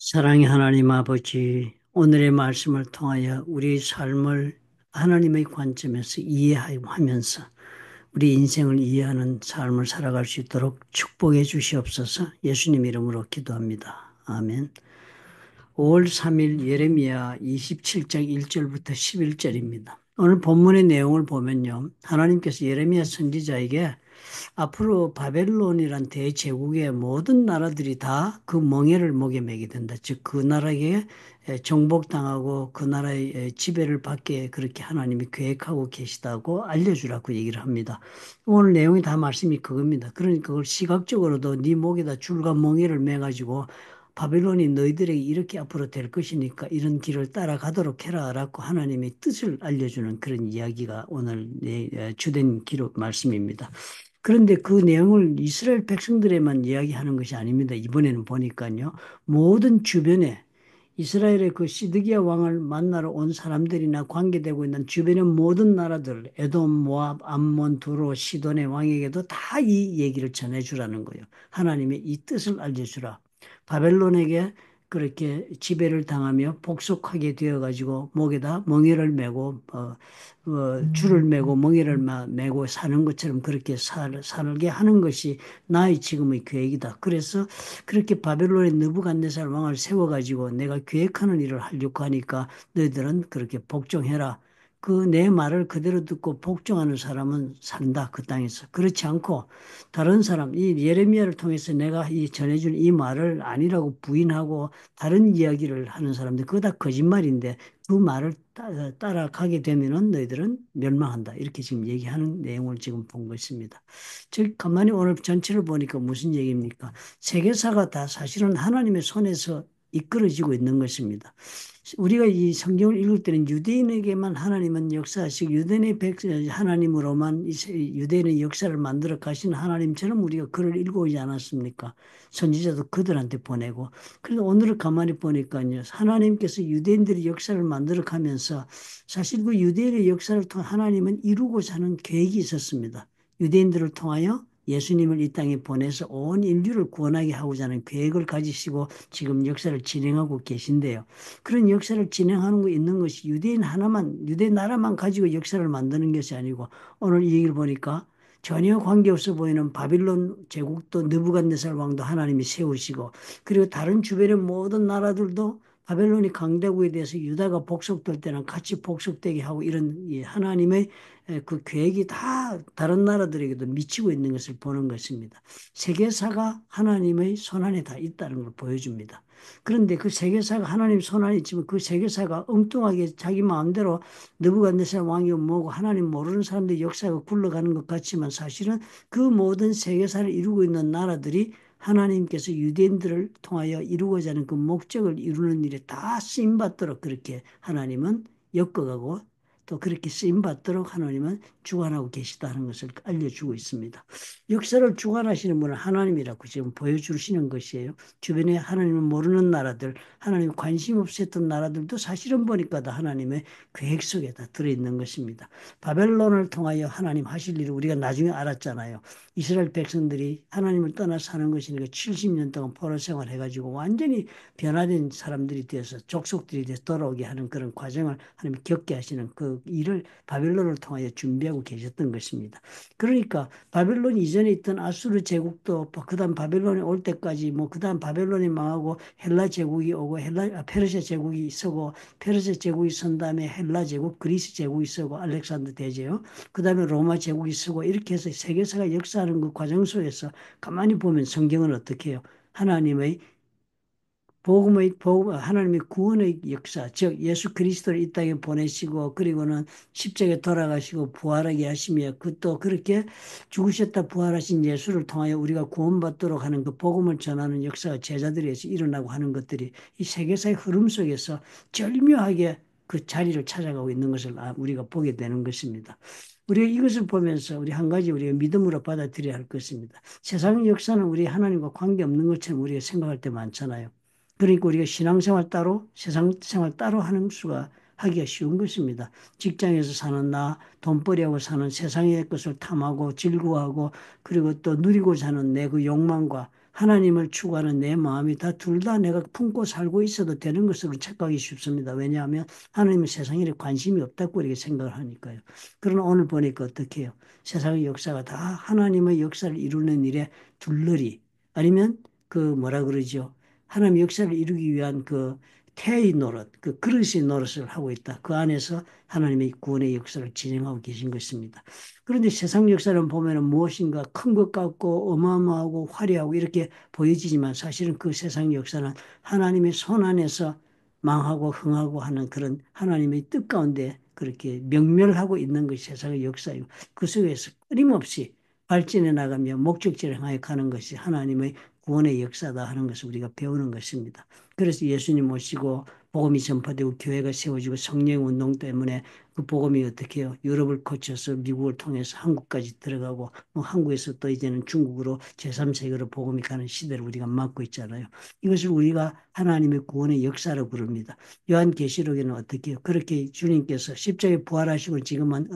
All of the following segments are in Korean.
사랑의 하나님 아버지, 오늘의 말씀을 통하여 우리 삶을 하나님의 관점에서 이해하면서 우리 인생을 이해하는 삶을 살아갈 수 있도록 축복해 주시옵소서. 예수님 이름으로 기도합니다. 아멘. 5월 3일 예레미야 27장 1절부터 11절입니다. 오늘 본문의 내용을 보면요. 하나님께서 예레미야 선지자에게 앞으로 바벨론이란 대제국의 모든 나라들이 다 그 멍에를 목에 매게 된다. 즉, 그 나라에 정복당하고 그 나라의 지배를 받게 그렇게 하나님이 계획하고 계시다고 알려주라고 얘기를 합니다. 오늘 내용이 다 말씀이 그겁니다. 그러니까 그걸 시각적으로도 네 목에다 줄과 멍에를 매가지고 바벨론이 너희들에게 이렇게 앞으로 될 것이니까 이런 길을 따라가도록 해라라고 하나님의 뜻을 알려주는 그런 이야기가 오늘 주된 기록 말씀입니다. 그런데 그 내용을 이스라엘 백성들에만 이야기하는 것이 아닙니다. 이번에는 보니까요. 모든 주변에 이스라엘의 그 시드기야 왕을 만나러 온 사람들이나 관계되고 있는 주변의 모든 나라들, 에돔, 모압, 암몬, 두로, 시돈의 왕에게도 다 이 얘기를 전해주라는 거예요. 하나님의 이 뜻을 알려주라. 바벨론에게 그렇게 지배를 당하며 복속하게 되어가지고 목에다 멍에를 메고 줄을 메고 멍에를 메고 사는 것처럼 그렇게 살게 하는 것이 나의 지금의 계획이다. 그래서 그렇게 바벨론의 느부갓네살 왕을 세워가지고 내가 계획하는 일을 하려고 하니까 너희들은 그렇게 복종해라. 그 내 말을 그대로 듣고 복종하는 사람은 산다. 그 땅에서. 그렇지 않고 다른 사람, 이 예레미야를 통해서 내가 이 전해준 이 말을 아니라고 부인하고 다른 이야기를 하는 사람들, 그거 다 거짓말인데 그 말을 따라가게 되면은 너희들은 멸망한다. 이렇게 지금 얘기하는 내용을 지금 본 것입니다. 즉, 가만히 오늘 전체를 보니까 무슨 얘기입니까? 세계사가 다 사실은 하나님의 손에서 이끌어지고 있는 것입니다. 우리가 이 성경을 읽을 때는 유대인에게만 하나님은 역사하시고 유대인의 하나님으로만 유대인의 역사를 만들어 가신 하나님처럼 우리가 글을 읽어오지 않았습니까? 선지자도 그들한테 보내고. 그래서 오늘을 가만히 보니까요. 하나님께서 유대인들의 역사를 만들어 가면서 사실 그 유대인의 역사를 통해 하나님은 이루고자 하는 계획이 있었습니다. 유대인들을 통하여 예수님을 이 땅에 보내서 온 인류를 구원하게 하고자 하는 계획을 가지시고 지금 역사를 진행하고 계신데요. 그런 역사를 진행하는 거 있는 것이 유대인 하나만, 유대 나라만 가지고 역사를 만드는 것이 아니고 오늘 이 얘기를 보니까 전혀 관계없어 보이는 바빌론 제국도 느부갓네살 왕도 하나님이 세우시고 그리고 다른 주변의 모든 나라들도 바벨론이 강대국에 대해서 유다가 복속될 때는 같이 복속되게 하고 이런 하나님의 그 계획이 다 다른 나라들에게도 미치고 있는 것을 보는 것입니다. 세계사가 하나님의 손안에 다 있다는 걸 보여줍니다. 그런데 그 세계사가 하나님 손안에 있지만 그 세계사가 엉뚱하게 자기 마음대로 느부갓네살 왕이 뭐고 하나님 모르는 사람들의 역사가 굴러가는 것 같지만 사실은 그 모든 세계사를 이루고 있는 나라들이 하나님께서 유대인들을 통하여 이루고자 하는 그 목적을 이루는 일에 다 쓰임받도록 그렇게 하나님은 엮어가고 또 그렇게 쓰임받도록 하나님은 주관하고 계시다는 것을 알려주고 있습니다. 역사를 주관하시는 분은 하나님이라고 지금 보여주시는 것이에요. 주변에 하나님을 모르는 나라들, 하나님 관심 없었던 나라들도 사실은 보니까 다 하나님의 계획 속에 다 들어있는 것입니다. 바벨론을 통하여 하나님 하실 일을 우리가 나중에 알았잖아요. 이스라엘 백성들이 하나님을 떠나 사는 것이니까 70년 동안 포로 생활해가지고 완전히 변화된 사람들이 되어서 족속들이 돼서 돌아오게 하는 그런 과정을 하나님 겪게 하시는 그 일을 바벨론을 통하여 준비하고 계셨던 것입니다. 그러니까 바벨론 이전에 있던 아수르 제국도 그다음 바벨론이 올 때까지 뭐 그다음 바벨론이 망하고 헬라 제국이 오고 페르시아 제국이 서고 페르시아 제국이 선 다음에 헬라 제국, 그리스 제국이 서고 알렉산더 대제요. 그다음에 로마 제국이 서고 이렇게 해서 세계사가 역사하는 그 과정 속에서 가만히 보면 성경은 어떻게 해요? 하나님의 하나님의 구원의 역사, 즉 예수 그리스도를 이 땅에 보내시고 그리고는 십자가에 돌아가시고 부활하게 하시며 그 또 그렇게 죽으셨다 부활하신 예수를 통하여 우리가 구원받도록 하는 그 복음을 전하는 역사가 제자들에서 일어나고 하는 것들이 이 세계사의 흐름 속에서 절묘하게 그 자리를 찾아가고 있는 것을 우리가 보게 되는 것입니다. 우리가 이것을 보면서 우리 한 가지 우리가 믿음으로 받아들여야 할 것입니다. 세상의 역사는 우리 하나님과 관계없는 것처럼 우리가 생각할 때 많잖아요. 그러니까 우리가 신앙생활 따로 세상 생활 따로 하는 수가 하기가 쉬운 것입니다. 직장에서 사는 나, 돈벌이하고 사는 세상의 것을 탐하고 즐거워하고 그리고 또 누리고 사는 내 그 욕망과 하나님을 추구하는 내 마음이 다 둘 다 내가 품고 살고 있어도 되는 것으로 착각하기 쉽습니다. 왜냐하면 하나님은 세상에 관심이 없다고 이렇게 생각을 하니까요. 그러나 오늘 보니까 어떻게 해요? 세상의 역사가 다 하나님의 역사를 이루는 일에 둘러리 아니면 그 뭐라 그러죠? 하나님의 역사를 이루기 위한 그 태의 노릇, 그 그릇의 노릇을 하고 있다. 그 안에서 하나님의 구원의 역사를 진행하고 계신 것입니다. 그런데 세상 역사를 보면 무엇인가 큰 것 같고 어마어마하고 화려하고 이렇게 보여지지만 사실은 그 세상 역사는 하나님의 손 안에서 망하고 흥하고 하는 그런 하나님의 뜻 가운데 그렇게 명멸하고 있는 것이 세상의 역사이고 그 속에서 끊임없이 발전해 나가며 목적지를 향해 가는 것이 하나님의 구원의 역사다 하는 것을 우리가 배우는 것입니다. 그래서 예수님 모시고 복음이 전파되고 교회가 세워지고 성령 운동 때문에 그 복음이 어떻게 해요? 유럽을 거쳐서 미국을 통해서 한국까지 들어가고 뭐 한국에서 또 이제는 중국으로 제3세계로 복음이 가는 시대를 우리가 맞고 있잖아요. 이것을 우리가 하나님의 구원의 역사로 부릅니다. 요한계시록에는 어떻게 해요? 그렇게 주님께서 십자가에 부활하시고 지금은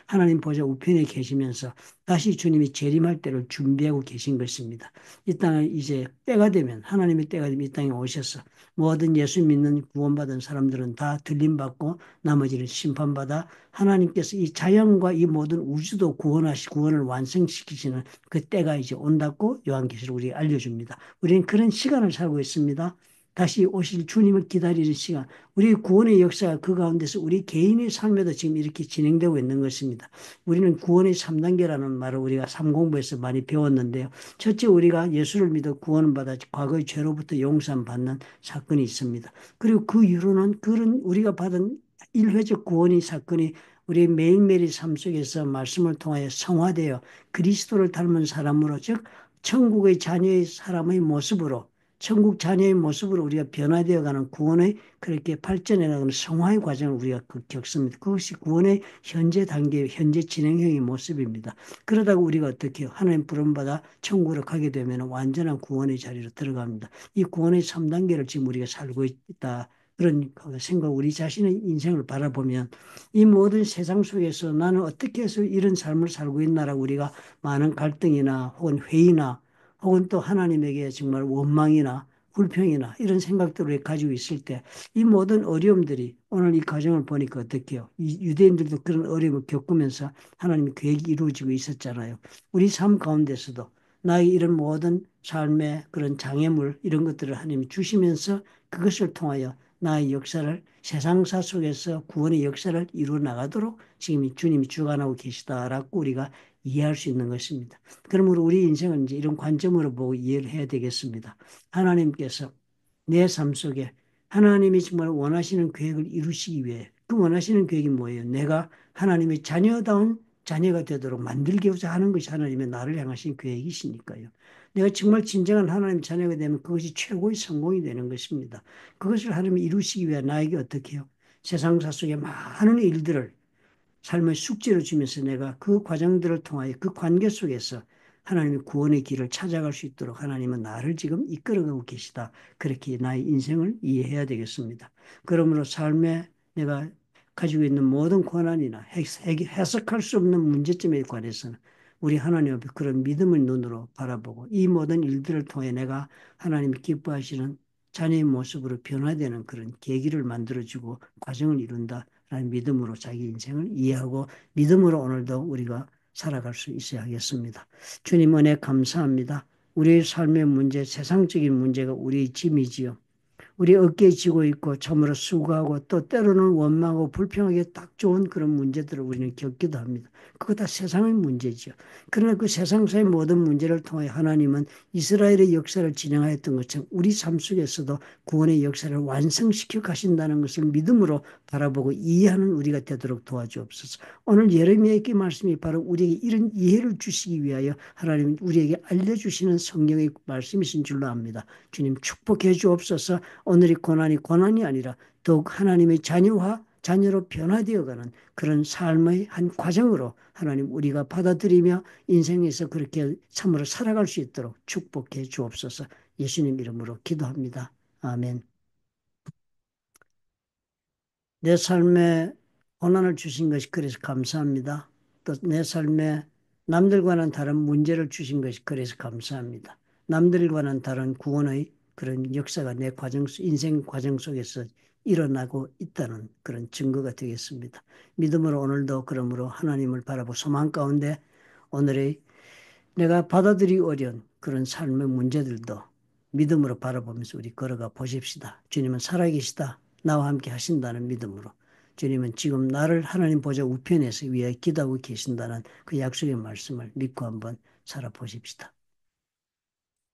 하나님 보좌 우편에 계시면서 다시 주님이 재림할 때를 준비하고 계신 것입니다. 이 땅에 이제 때가 되면 하나님의 때가 되면 이 땅에 오셔서 모든 예수 믿는 구원받은 사람들은 다 들림받고 나머지는 심판받아 하나님께서 이 자연과 이 모든 우주도 구원을 완성시키시는 그 때가 이제 온다고 요한계시록 우리에게 알려줍니다. 우리는 그런 시간을 살고 있습니다. 다시 오실 주님을 기다리는 시간, 우리 구원의 역사가 그 가운데서 우리 개인의 삶에도 지금 이렇게 진행되고 있는 것입니다. 우리는 구원의 3단계라는 말을 우리가 삼공부에서 많이 배웠는데요. 첫째, 우리가 예수를 믿어 구원을 받아 과거의 죄로부터 용서받는 사건이 있습니다. 그리고 그 이후로는 그런 우리가 받은 일회적 구원의 사건이 우리 매일매일의 삶 속에서 말씀을 통하여 성화되어 그리스도를 닮은 사람으로, 즉 천국의 자녀의 사람의 모습으로, 천국 자녀의 모습으로 우리가 변화되어가는 구원의 그렇게 발전해 나가는 성화의 과정을 우리가 겪습니다. 그것이 구원의 현재 단계, 현재 진행형의 모습입니다. 그러다가 우리가 어떻게 해요? 하나님 부름받아 천국으로 가게 되면 완전한 구원의 자리로 들어갑니다. 이 구원의 3단계를 지금 우리가 살고 있다. 그런 생각, 우리 자신의 인생을 바라보면 이 모든 세상 속에서 나는 어떻게 해서 이런 삶을 살고 있나라고 우리가 많은 갈등이나 혹은 회의나 혹은 또 하나님에게 정말 원망이나 불평이나 이런 생각들을 가지고 있을 때 이 모든 어려움들이 오늘 이 과정을 보니까 어떻게요? 이 유대인들도 그런 어려움을 겪으면서 하나님의 계획이 이루어지고 있었잖아요. 우리 삶 가운데서도 나의 이런 모든 삶의 그런 장애물 이런 것들을 하나님이 주시면서 그것을 통하여 나의 역사를 세상사 속에서 구원의 역사를 이루어 나가도록 지금 주님이 주관하고 계시다라고 우리가 이해할 수 있는 것입니다. 그러므로 우리 인생은 이제 이런 관점으로 보고 이해를 해야 되겠습니다. 하나님께서 내 삶 속에 하나님이 정말 원하시는 계획을 이루시기 위해 그 원하시는 계획이 뭐예요? 내가 하나님의 자녀다운 자녀가 되도록 만들고자 하는 것이 하나님의 나를 향하신 계획이시니까요. 내가 정말 진정한 하나님의 자녀가 되면 그것이 최고의 성공이 되는 것입니다. 그것을 하나님이 이루시기 위해 나에게 어떻게 해요? 세상사 속에 많은 일들을 삶의 숙제로 주면서 내가 그 과정들을 통하여 그 관계 속에서 하나님의 구원의 길을 찾아갈 수 있도록 하나님은 나를 지금 이끌어가고 계시다. 그렇게 나의 인생을 이해해야 되겠습니다. 그러므로 삶에 내가 가지고 있는 모든 고난이나 해석할 수 없는 문제점에 관해서는 우리 하나님 앞에 그런 믿음의 눈으로 바라보고 이 모든 일들을 통해 내가 하나님이 기뻐하시는 자녀의 모습으로 변화되는 그런 계기를 만들어주고 과정을 이룬다라는 믿음으로 자기 인생을 이해하고 믿음으로 오늘도 우리가 살아갈 수 있어야 하겠습니다. 주님 은혜 감사합니다. 우리의 삶의 문제, 세상적인 문제가 우리의 짐이지요. 우리 어깨에 지고 있고 참으로 수고하고 또 때로는 원망하고 불평하기 딱 좋은 그런 문제들을 우리는 겪기도 합니다. 그거 다 세상의 문제죠. 그러나 그 세상사의 모든 문제를 통해 하나님은 이스라엘의 역사를 진행하였던 것처럼 우리 삶 속에서도 구원의 역사를 완성시켜 가신다는 것을 믿음으로 바라보고 이해하는 우리가 되도록 도와주옵소서. 오늘 예레미야의 말씀이 바로 우리에게 이런 이해를 주시기 위하여 하나님 우리에게 알려주시는 성경의 말씀이신 줄로 압니다. 주님 축복해 주옵소서. 오늘의 고난이 아니라 더욱 하나님의 자녀로 변화되어가는 그런 삶의 한 과정으로 하나님 우리가 받아들이며 인생에서 그렇게 참으로 살아갈 수 있도록 축복해 주옵소서. 예수님 이름으로 기도합니다. 아멘. 내 삶에 고난을 주신 것이 그래서 감사합니다. 또 내 삶에 남들과는 다른 문제를 주신 것이 그래서 감사합니다. 남들과는 다른 구원의 그런 역사가 내 인생 과정 속에서 일어나고 있다는 그런 증거가 되겠습니다. 믿음으로 오늘도 그러므로 하나님을 바라보 소망 가운데 오늘의 내가 받아들이기 어려운 그런 삶의 문제들도 믿음으로 바라보면서 우리 걸어가 보십시다. 주님은 살아계시다. 나와 함께 하신다는 믿음으로. 주님은 지금 나를 하나님 보좌 우편에서 위에 기도하고 계신다는 그 약속의 말씀을 믿고 한번 살아보십시다.